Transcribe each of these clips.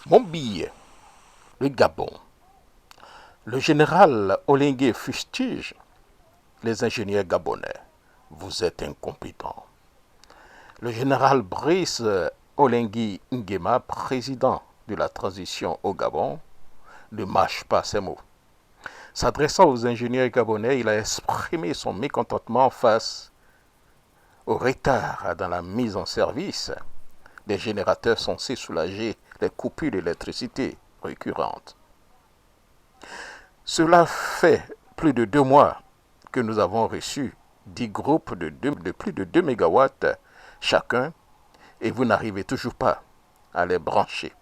Mon billet, le Gabon. Le général Olingué fustige les ingénieurs gabonais. Vous êtes incompétents. Le général Brice Olingué Nguema, président de la transition au Gabon, ne mâche pas ses mots. S'adressant aux ingénieurs gabonais, il a exprimé son mécontentement face au retard dans la mise en service des générateurs censés soulager les coupures d'électricité récurrentes. Cela fait plus de 2 mois que nous avons reçu 10 groupes de plus de 2 mégawatts chacun et vous n'arrivez toujours pas à les brancher.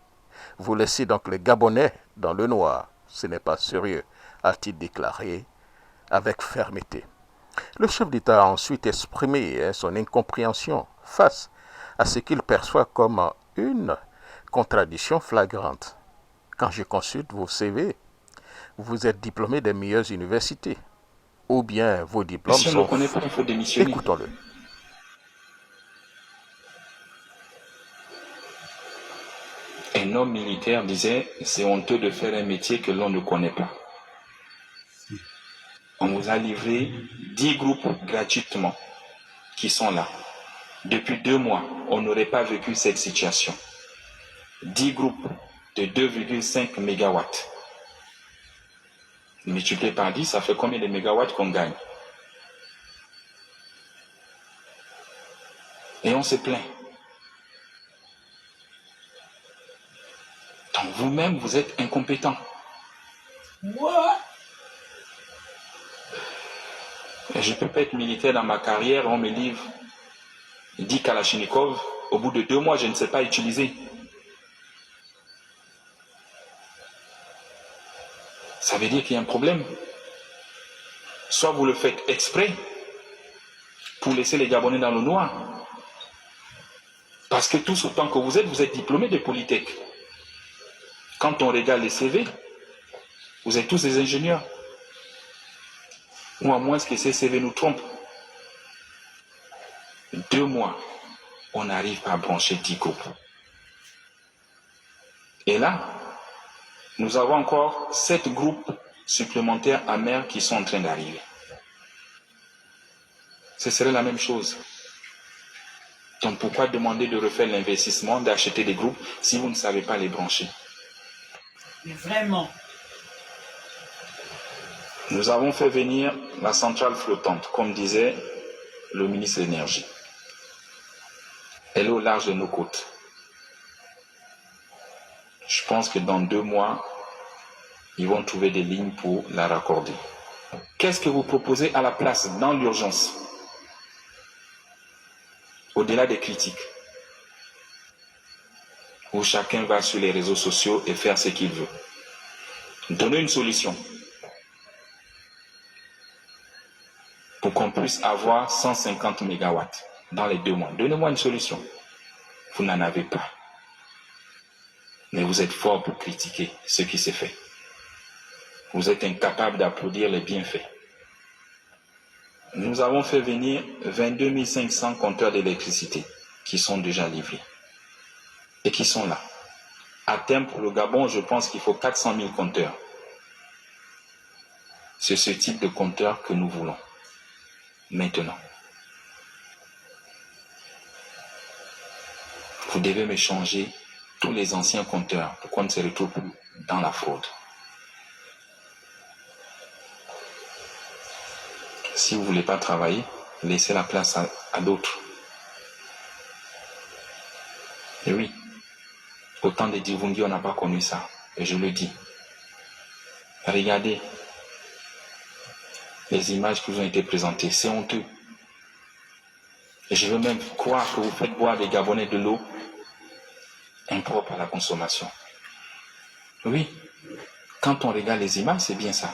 Vous laissez donc les Gabonais dans le noir. Ce n'est pas sérieux, a-t-il déclaré avec fermeté. Le chef d'État a ensuite exprimé son incompréhension face à ce qu'il perçoit comme une contradiction flagrante. Quand je consulte vos CV, vous êtes diplômé des meilleures universités, ou bien vos Mais diplômes si on ne le sont connaît pas, faux. il faut démissionner. Écoutons-le. Un homme militaire disait, c'est honteux de faire un métier que l'on ne connaît pas. On vous a livré 10 groupes gratuitement qui sont là. Depuis 2 mois, on n'aurait pas vécu cette situation. 10 groupes de 2,5 mégawatts. Multiplié par 10, ça fait combien de mégawatts qu'on gagne? Et on se plaint. Donc vous-même, vous êtes incompétent. Et je ne peux pas être militaire dans ma carrière, on me livre 10 Kalachnikov, au bout de 2 mois, je ne sais pas utiliser. Ça veut dire qu'il y a un problème. Soit vous le faites exprès pour laisser les Gabonais dans le noir. Parce que tous autant que vous êtes diplômés de Polytech. Quand on regarde les CV, vous êtes tous des ingénieurs. Ou à moins que ces CV nous trompent. 2 mois, on n'arrive pas à brancher 10 groupes. Et là, nous avons encore 7 groupes supplémentaires à mer qui sont en train d'arriver. Ce serait la même chose. Donc pourquoi demander de refaire l'investissement, d'acheter des groupes si vous ne savez pas les brancher? Mais vraiment. Nous avons fait venir la centrale flottante, comme disait le ministre de l'Énergie. Elle est au large de nos côtes. Je pense que dans 2 mois, ils vont trouver des lignes pour la raccorder. Qu'est-ce que vous proposez à la place dans l'urgence? Au-delà des critiques, où chacun va sur les réseaux sociaux et faire ce qu'il veut. Donnez une solution pour qu'on puisse avoir 150 mégawatts dans les 2 mois. Donnez-moi une solution. Vous n'en avez pas. Mais vous êtes fort pour critiquer ce qui s'est fait. Vous êtes incapable d'applaudir les bienfaits. Nous avons fait venir 22 500 compteurs d'électricité qui sont déjà livrés et qui sont là. À terme, pour le Gabon, je pense qu'il faut 400 000 compteurs. C'est ce type de compteur que nous voulons maintenant. Vous devez me changer tous les anciens compteurs pour qu'on ne se retrouve plus dans la fraude. Si vous ne voulez pas travailler, laissez la place à d'autres. Et oui, au temps de Divungi, on n'a pas connu ça. Et je le dis. Regardez les images qui vous ont été présentées. C'est honteux. Et je veux même croire que vous faites boire des Gabonais de l'eau impropre à la consommation. Oui, quand on regarde les images, c'est bien ça.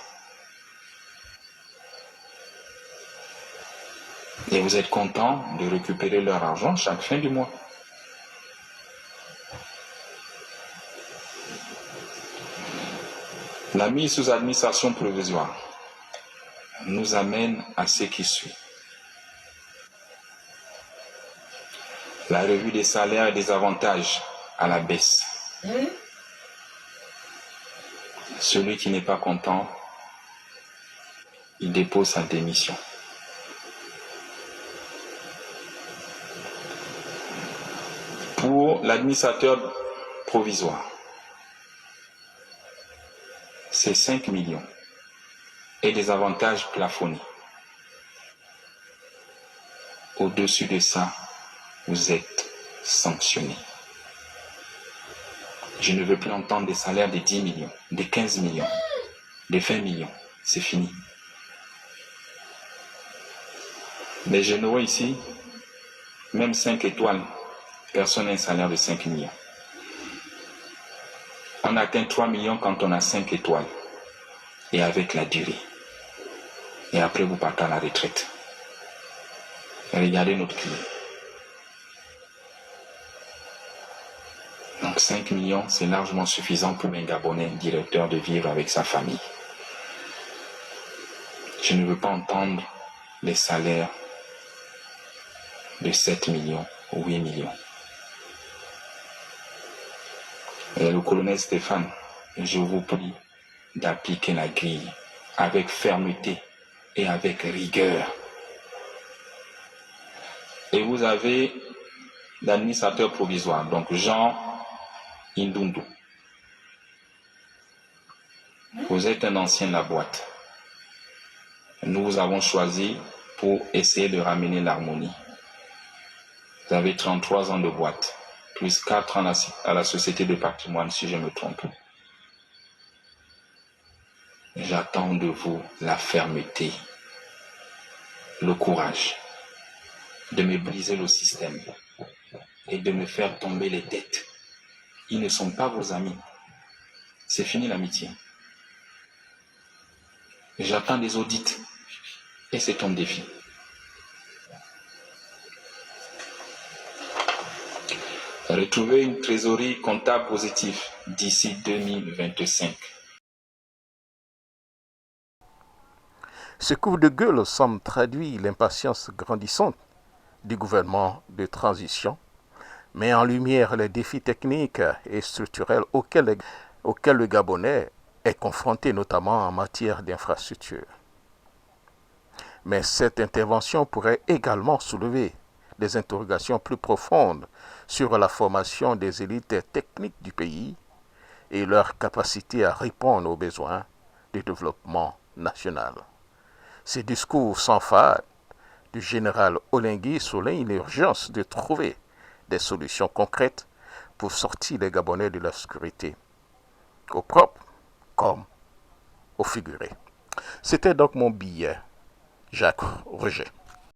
Et vous êtes content de récupérer leur argent chaque fin du mois. La mise sous administration provisoire nous amène à ce qui suit. La revue des salaires et des avantages à la baisse. Celui qui n'est pas content, il dépose sa démission. Pour l'administrateur provisoire, c'est 5 millions et des avantages plafonnés. Au-dessus de ça, vous êtes sanctionné. Je ne veux plus entendre des salaires de 10 millions, de 15 millions, de 20 millions. C'est fini. Les généraux ici, même 5 étoiles, personne n'a un salaire de 5 millions. On atteint 3 millions quand on a 5 étoiles. Et avec la durée. Et après, vous partez à la retraite. Regardez notre client. Donc 5 millions, c'est largement suffisant pour un Gabonais directeur de vivre avec sa famille. Je ne veux pas entendre les salaires de 7 millions ou 8 millions. Et le colonel Stéphane, je vous prie d'appliquer la grille avec fermeté et avec rigueur. Et vous avez l'administrateur provisoire, donc Jean Indundu. Vous êtes un ancien de la boîte. Nous vous avons choisi pour essayer de ramener l'harmonie. Vous avez 33 ans de boîte, plus 4 ans à la Société de patrimoine, si je me trompe. J'attends de vous la fermeté, le courage de me briser le système et de me faire tomber les dettes. Ils ne sont pas vos amis. C'est fini l'amitié. J'attends des audits et c'est ton défi. Retrouver une trésorerie comptable positive d'ici 2025. Ce coup de gueule semble traduire l'impatience grandissante du gouvernement de transition, met en lumière les défis techniques et structurels auxquels le Gabonais est confronté, notamment en matière d'infrastructure. Mais cette intervention pourrait également soulever des interrogations plus profondes sur la formation des élites techniques du pays et leur capacité à répondre aux besoins du développement national. Ces discours sans phare du général Olengi soulignent l'urgence de trouver des solutions concrètes pour sortir les Gabonais de l'obscurité, au propre comme au figuré. C'était donc mon billet, Jacques Roger.